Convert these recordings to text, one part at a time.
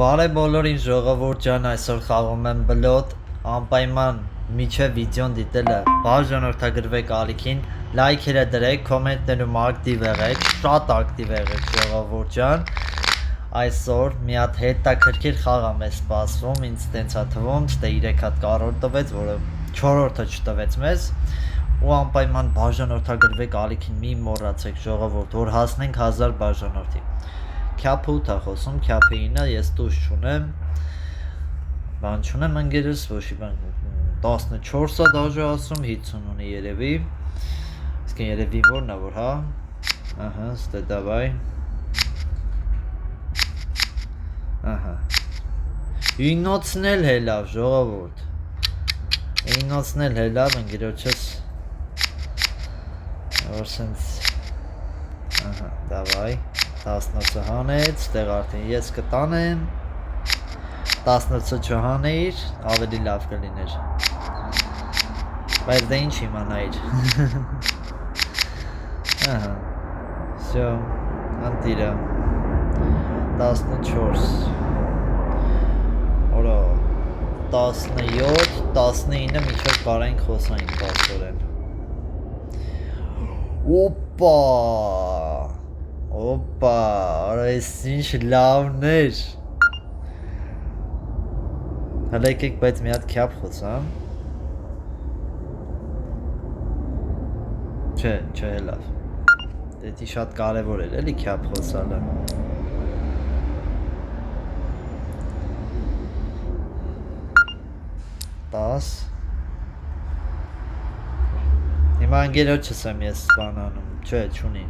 Բարև բոլորին ժողովուրդ ջան, այսօր խաղում եմ բլոտ, անպայման միջև վիդեոն դիտելը բաժանորդագրվեք ալիքին, լայքերը դրեք, կոմենտներում ակտիվ եղեք, շատ ակտիվ եղեք ժողովուրդ ջան։ Այսօր մի հատ հետաքրքիր խաղ է մեզ սպասվում, ինձ տենց է թվում, ստե 3 հատ կարորդ տվեց, որը 4-րդը չտվեց մեզ, ու անպայման բաժանորդագրվեք ալիքին, մի մոռացեք ժողովուրդ, որ հասնենք 1000 բաժանորդի։ Քյափը 8 է խոսում, քյափը 9, ես տուժ չունեմ, բան չունեմ ընկերս, ոչի բան 14 է դաժե ասում, 50 ունի երևի, իսկ երևի որն է որ, հա, ահա, ստե դավայ, ահա, 9-ն էլ հելավ ժողովուրդ, 9-ն էլ հելավ ընկերոջս, որ սենց, ահա, դավայ, 18-ը հանեց, տեղ արդեն ես կտանեմ, 18-ը չհանեիր, ավելի լավ կլիներ, բայց դե ինչ իմանայիր, ահա, սյո, անտիրա, 14, որա, 17, 19-ը միջև կարայինք խոսային բասորեն, Օպա, արա ես ինչ լավներ, հələ եկեք բայց մի հատ քյապ խոսամ, չէ լավ, դետի շատ կարևոր էր էլի քյապ խոսալը, տաս, հիմա ընկերոջս եմ ես բանանում, չէ չունի,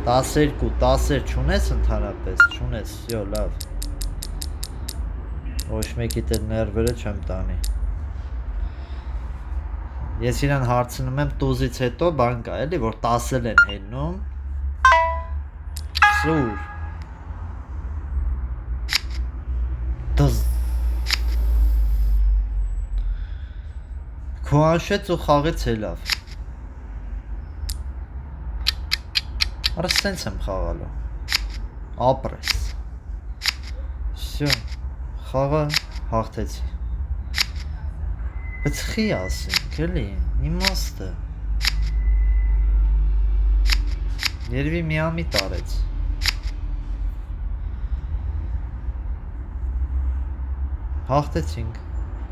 12, 10 չունես ընդհանրապես, չունես, սյո, լավ, ոչ մեկիտ էլ ներվերը չեմ տանի, ես իրան հարցնում եմ տուզից հետո բան կա էլի, որ 10-ել են հելնում, սուր, դզ, քո անշեց ու խաղեց հելավ, Արա սենց եմ խաղալու, ապրես, սյո, խաղը հաղթեցի, բայց խի ասենք, էլի, իմաստը, երևի մի ամիտ արեց, հաղթեցինք,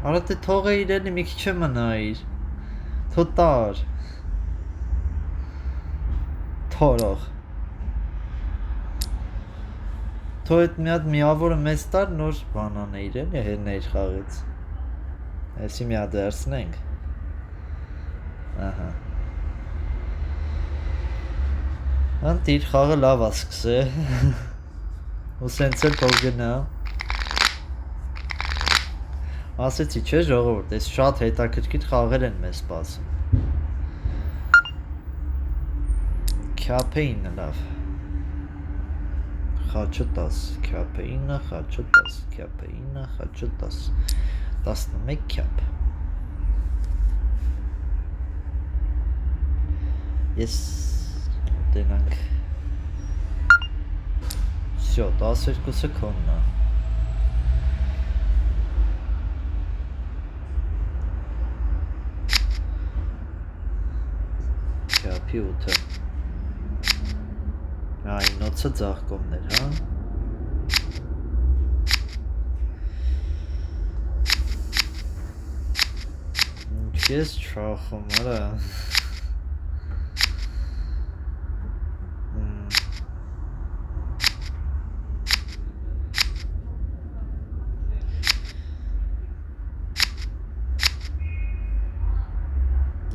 արա դե թողեիր էլի մի քիչ մնայիր, թո տար, թորող, թո էտ մի հատ միավորը մեզ տար նոր բանանեիր էլի հերնեիր խաղից, էսի մի հատ դերսնենք, ահա, անտիր խաղը լավ ասկսե, ու սենց էլ թող գնա, ասեցի չէ ժողովուրդ, ես շատ հետաքրքիր խաղեր են մեզ սպասում, քյափը 9 լավ, խաչը 10, քյափը 9, խաչը 10, քյափը 9, խաչը 10, 11 քյափ, ես դենանք, սյո, 12-ը կոնն է, քյափի 8-ը, Այ, 9-ը ձաղկոմներ, հա, ինչ ես չախում, արա,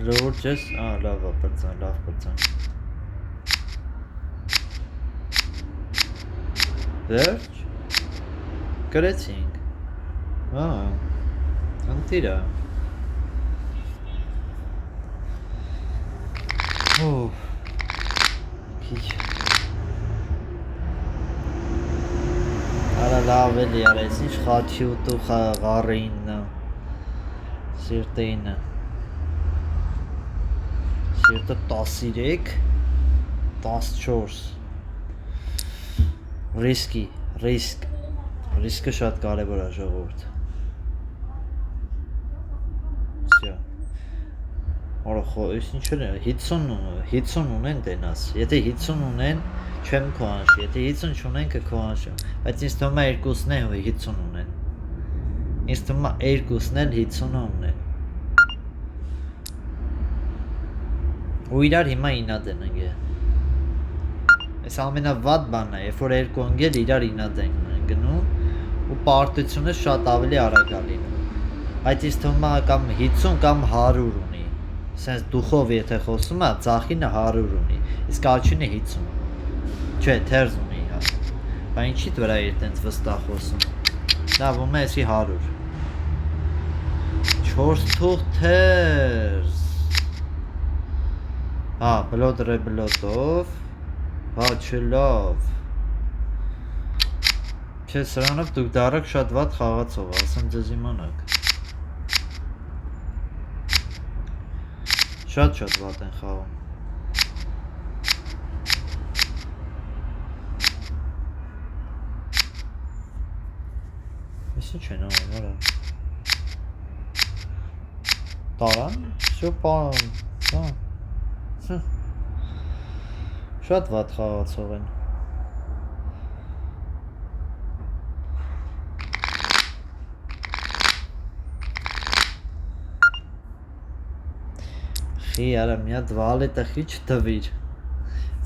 լորջ ես, լավ պրծան, լավ պրծան, վերջ, կրեցինք, անտիրա, քիչ, արա լավ էլի, արա ես ինչ խաչի ուտու խաղարը 9, սիրտը 9, Սիրտը 13, 14 Ռիսկը շատ կարևոր է ժողովուրդ։ Всё։ Օրը ինչ է 50 ունեն տենաս։ Եթե 50 ունեն, չեմ քոանշի։ Եթե 50 չունեն, կքոանշեմ։ Բայց ինձ թվում է երկուսն են 50 ունեն։ Ինձ թվում է երկուսն էլ 50 ունեն։ Ու իրար հիմա ինա դեն ընկե։ Այս ամենավատ բանն է, երբ որ երկու ընկել իրար ինա դեն գնում ու պարտությունը շատ ավելի արագ է լինում։ Բայց ինձ թվում է կամ 50 կամ 100 ունի։ Սենց դուխով եթե խոսում է, ծախինը 100 ունի, իսկ աչինը 50։ Չէ, թերզ ունի հա։ Բա ինչի վրա է այդպես վստահ խոսում։ Լավ, ում է էսի 100։ 4 թուղթ թերզ։ Հա, բլոտ ռեբլոտով։ Հա, չէ լավ։ Չէ, սրանով դուք դարակ շատ վատ խաղացող, ասեմ ձեզ իմանաք։ Շատ վատ են խաղում։ Ես ինչ են անում, արա։ Տարան, շո պարան, հա։ Շատ վատ խաղացող են։ Խի արա մի հատ վալետը խի չտվիր։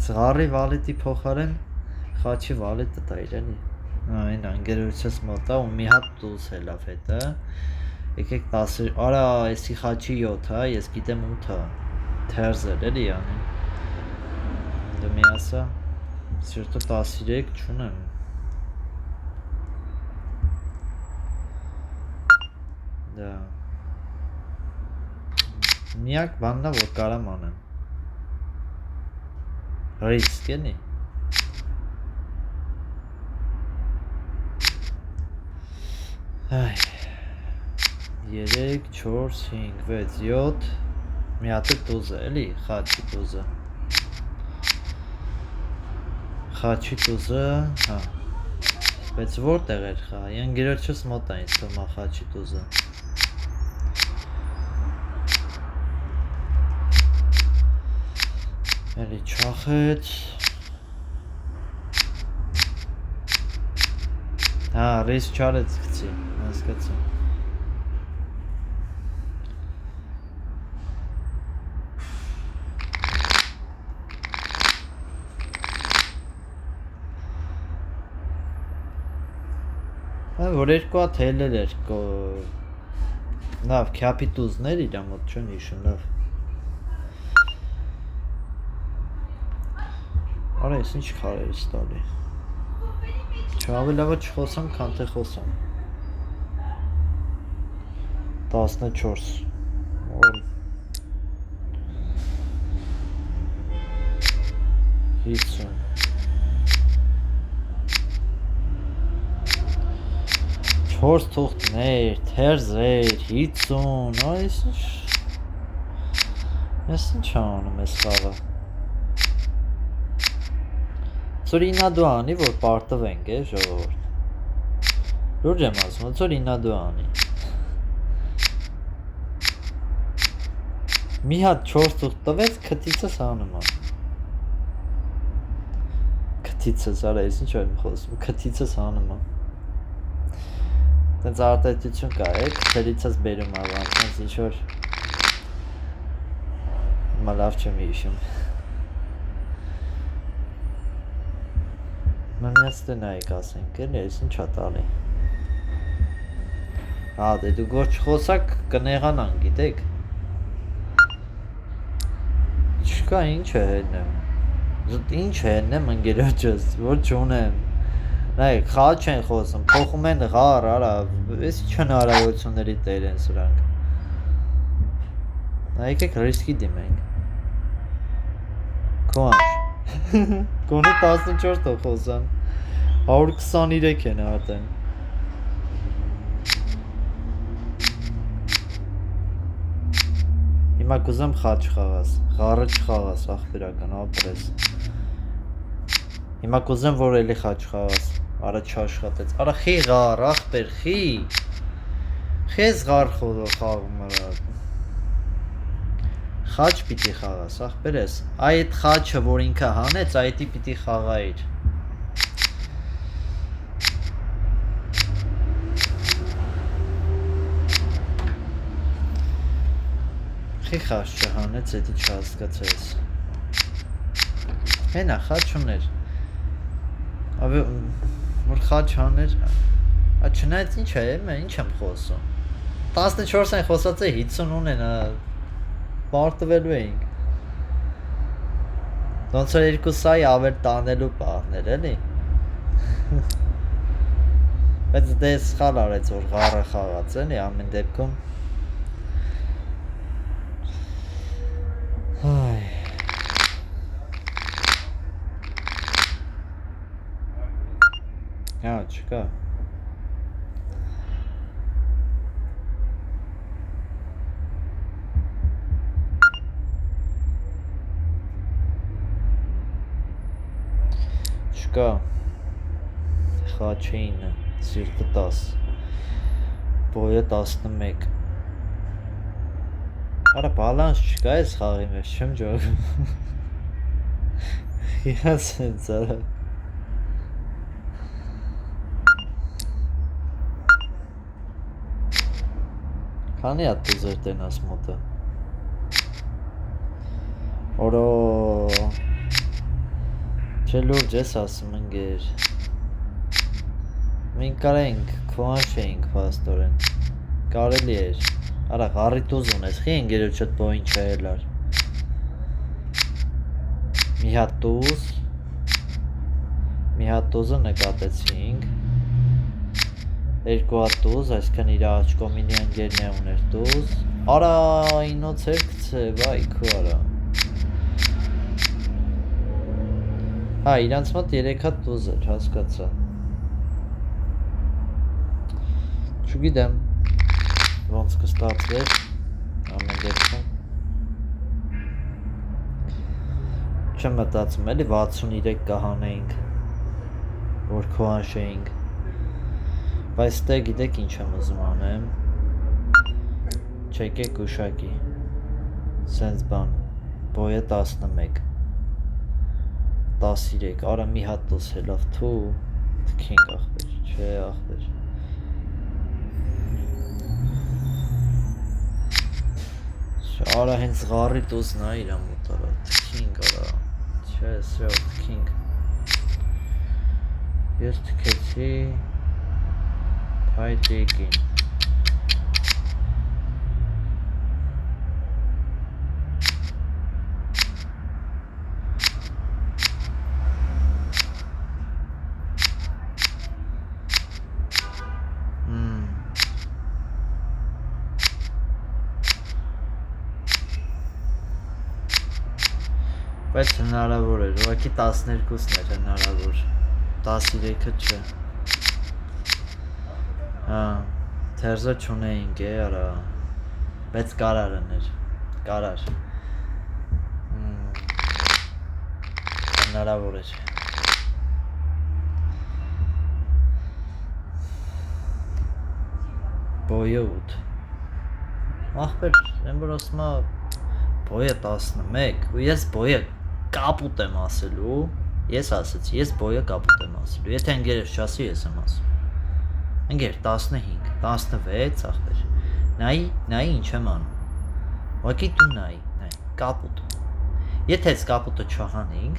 Զղարի վալետի փոխարեն խաչի վալետը տայր էլի։ Այն անգերությունս մոտ է ու մի հատ դուս հելավ հետը։ Եկեք 10, արա, էսի խաչի 7 հա, ես գիտեմ 8 հա։ Թերզել էլի անեն։ Դու մի ասա, սիրտը 13 չունեմ։ Դա։ Միակ բանն է, որ կարամ անեմ։ Ռիսկ էլի։ Այ 3, 4, 5, 6, 7 մի հատ տուզը էլի, խաչի տուզը։ Խաչի տուզը, հա։ Բայց որտեղ էր խա, ընկերոջս մոտ է ինձ թվում է խաչի տուզը։ Էլի չախեց։ Հա, ռիս չարեց գցի, հասկացա։ Որ երկու հատ հելել էր, լավ, քյապիտուզներ իրա մոտ չեն հիշում, լավ։ Արա, ես ինչ քարեր ես տալի։ Չավի լավը չխոսամ, քան թե խոսամ։ 14 50 4 թուղթներ, թերզեր, 50, այս ինչ անում ես խաղը։ Ծոր ինադու անի, որ պարտվենք է, ժողովորդ։ Լուրջ եմ ասում, ծոր ինադու անի։ Մի հատ 4 թուղթ տվեց, քթիցս անում ան։ Քթիցս, արա, ես ինչ եմ խոսում, քթիցս անում ան։ Տենց արտահայտություն կա է, քթերիցս բերում ավան, տենց ինչ-որ հիմա լավ չեմ հիշում։ Մնաց դե նայեք ասենք, էլի, ես ինչա տալի։ Հա, դե դու գոր չխոսակ կնեղանան, գիտեք։ Չկա, ինչ է հետնեմ։ Ինչ է հետնեմ ընկերոջս, որ չունեմ։ Նայեք, խաղ չեն խոսում, փոխում են ղար, արա, ես ինչ հնարավորությունների տեր են սրանք։ Նայեք ռիսկի դիմենք։ Քոանշ։ Կոնը 14 թող խոսան, 123 են արդեն։ Հիմա կուզեմ խաչ խաղաս, ղարը չխաղաս, աղբերական, ապրես։ Հիմա կուզեմ որ էլի խաչ խաղաս։ Արա չաշխատեց։ Արա խի ղար, ախպեր, խի։ Խես ղար խաղում արա։ Խաչ պիտի խաղաս, ախպեր ես։ Այդ խաչը որ ինքը հանեց, այդի պիտի խաղայիր։ Խի խաչ չհանեց, էդի չհասկացես։ Հենա խաչ ուներ։ Որ խաչ հաներ, չնայած ինչ է, ինչ եմ խոսում։ 14-ին խոսած է 50 ունեն, պարտվելու էինք։ Ոնց որ 2 սայի ավել տանելու պահներ, էլի։ Բայց դե սխալ արեց, որ ղարը խաղաց, էլի, ամեն դեպքում։ Հա, չկա։ Չկա։ Խաչը 9, սիրտը 10, բոյը 11։ Արա բալանս չկա այս խաղի մեջ, չեմ ջողում։ Իհաց հենց արա։ Քանի հատ դուզեր տենաս մոտը։ Օրո։ Չէ լուրջ ես ասում ընգեր։ Մենք կարենք քոանշ էինք փաստորեն։ Կարելի էր։ Արա ղարի տուզ ունես, խի ընգերոջդ բոյին չայելար։ Մի հատ տուզը նկատեցինք։ 2 հատ տուզ, այսքան իր աչկոմինի ընգերն է ուներ տուզ։ Արա ինոց էր կցե, վայ քու արա։ Հա, իրանց մոտ 3 հատ տուզ էր, հասկացա։ Չգիտեմ, ոնց կստացվեր, ամեն դեպքում։ Չեմ մտածում, էլի 63 կհանեինք, որ քոանշ էինք։ Բայց ստե գիտեք ինչ եմ ուզում անեմ։ Չեկեք ուշակի։ Սենց բան, բոյը 11, 13, արա մի հատ տուս հելավ թու, թքինք ախպեր, չէ ախպեր։ Արա հենց ղարի տուզն է իրան մոտ արա, թքինք արա, չէ, սյո, թքինք։ Ես թքեցի, հայ տեկին։ Բայց հնարավոր էր, ուղղակի 12-ն էր հնարավոր, 13-ը չէ։ Հա, թերզը չունեինք է, արա, բայց կարարն էր, կարար։ Հնարավոր էր։ Բոյը 8։ Ախպեր, եմ որ ասում է, բոյը 11, ու ես բոյը կապուտ եմ ասելու, ես ասեցի, ես բոյը կապուտ եմ ասելու, եթե ընգերս չասի ես եմ ասում։ Ընգեր 15, 16 ախպեր, նայի ինչ եմ անում, ուղղակի դու նայի, կապուտ, եթե ես կապուտը չհանենք,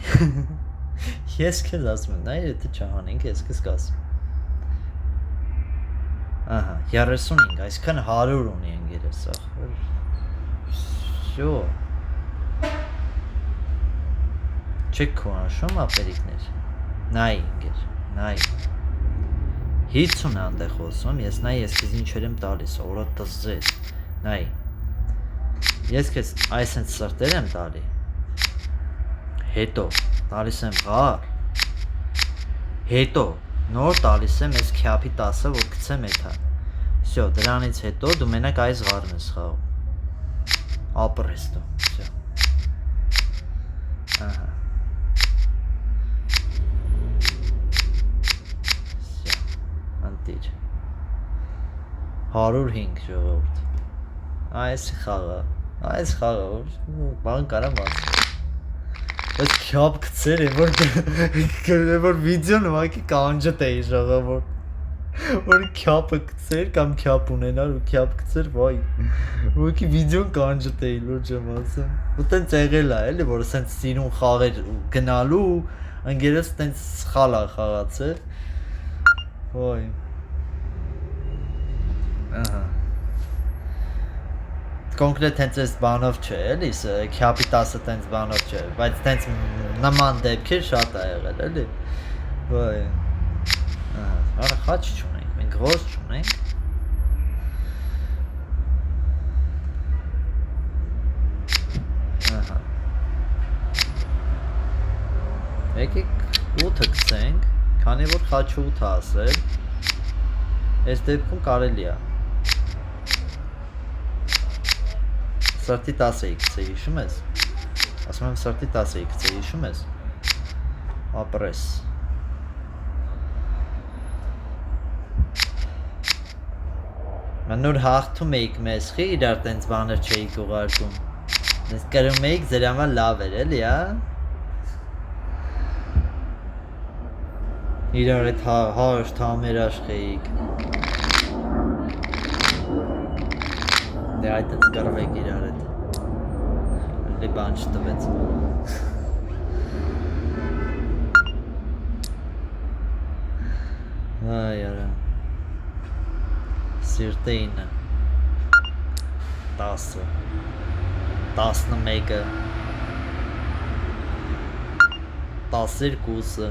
ես քեզ ասում եմ, նայի եթե չհանենք, ես քեզ կասում։ Ահա, 35, այսքան 100 ունի ընգերս ախպեր, շո։ Չեք քո անշում ապերիկներ, նայի ընգեր, նայի, 50 անդ է խոսում, ես նայի ես կեզ ինչեր եմ տալիս, որոտ տզձես, նայի, ես կեզ այս հենց սրտեր եմ տալի, հետո տալիս եմ ղար, հետո նոր տալիս եմ ես քյապի 10-ը, որ կցեմ էթա, սյո, դրանից հետո դու մենակ այս ղարն ես խաղում, ապրես դու, սյո, ահա, 105 ժողովուրդ։ Այս խաղը բան կարամ ասել։ Բայց քյապ գցեր որ վիդեոն ուղղակի կանջտ էի ժողովուրդ։ Որ քյապը գցեր կամ քյապ ունենար ու քյապ գցեր, վայ։ Ուղղակի վիդեոն կանջտ էի, լուրջ եմ ասում։ Ու տենց եղել է, էլի, որ սենց սիրուն խաղեր գնալու ու ընկերս տենց սխալ է խաղացել։ Վայ։ Ահա։ Կոնկրետ հենց այս բանով չէ, էլի, քյապի 10-ը տենց բանով չէ, բայց տենց նման դեպքեր շատ է եղել, էլի։ Վայ։ Ահա, խաչ չունենք, մենք ղոզ չունենք։ Ահա։ Եկեք 8-ը գցենք, քանի որ խաչը 8 է ասել, այս դեպքում կարելի է։ Սրտի 10-ը գցե, հիշում ես։ Ասում եմ սրտի 10-ը գցե, հիշում ես։ Ապրես։ Նոր հաղթում էիք մեզ, խի իրար տենց բաներ չէիք ուղարկում։ Դες կրում էիք ձեր համար լավ էր, էլի, հա։ Իրար այդ հաշտ համերաշխ էիք։ Դե այդ տենց կրվեք իրար հետ։ Լի բան չտվեց։ Այ արա։ Սիրտը 9, 10-ը, 11-ը, 12-ը,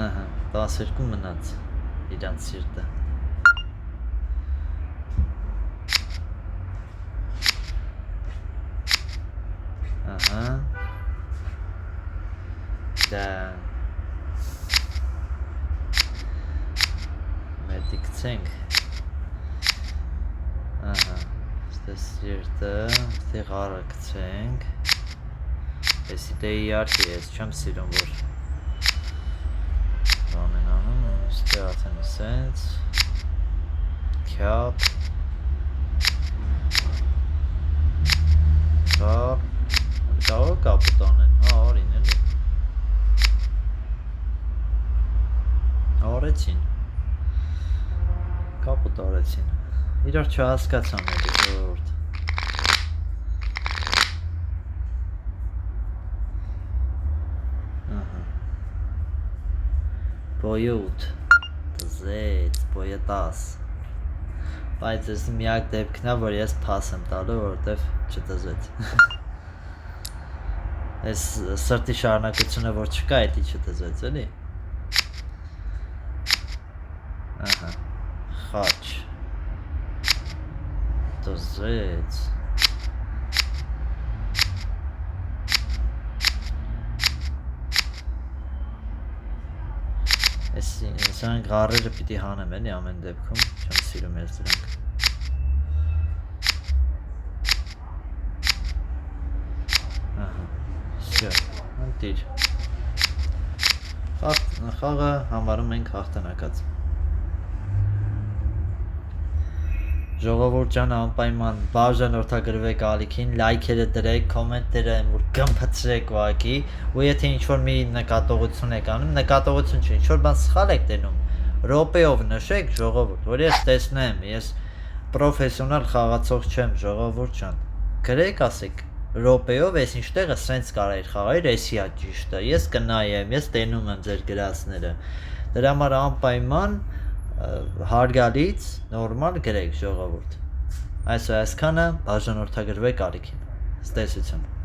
ահա, 12 մնաց իրանց սիրտը, ահա, դա, գցենք, ահա, ստե սիրտը, ստե ғարը գցենք, եսի դե իարքի ես չեմ սիրում, որ բան են անում, ստե ատեն սենց, քյապ, կապ, կարող կապուտ անեն, հա, արին էլի, արեցին, կապուտ արեցին, իրար չհասկացան էլի ժողովուրդ, բոյը 8, տզեց, բոյը 10, բայց ես միակ դեպքն է, որ ես պաս եմ տալու, որովհետև չտզեց, ես սրտի շարունակությունը, որ չկա, էդի չտզեց, էլի, ահա, խաչ, տզեց, Սրանք ғարերը պիտի հանեմ էլի ամեն դեպքում, չեմ սիրում ես դրանք։ Ահա, սյո, անտիր։ Խաղը համարում ենք հաղթանակած։ Ժողովուրդ ջան, անպայման բաժանորդագրվեք ալիքին, լայքերը դրեք, կոմենտները որ գմփցրեք ուղակի, ու եթե ինչ-որ մի նկատողություն եք անում, նկատողություն չէ, ինչ-որ բան սխալ եք տենում, րոպեով նշեք ժողովուրդ, որ ես տեսնեմ, ես պրոֆեսիոնալ խաղացող չեմ, ժողովուրդ ջան, գրեք ասեք, րոպեով ես ինչտեղը սենց կարայր խաղայր, էսի է ճիշտը, ես կնայեմ, ես տենում եմ ձեր գրածները, դրա համար անպայման հարգալից նորմալ գրեք ժողովուրդ, այսքանը բաժանորդագրվեք ալիքին, ստեսություն։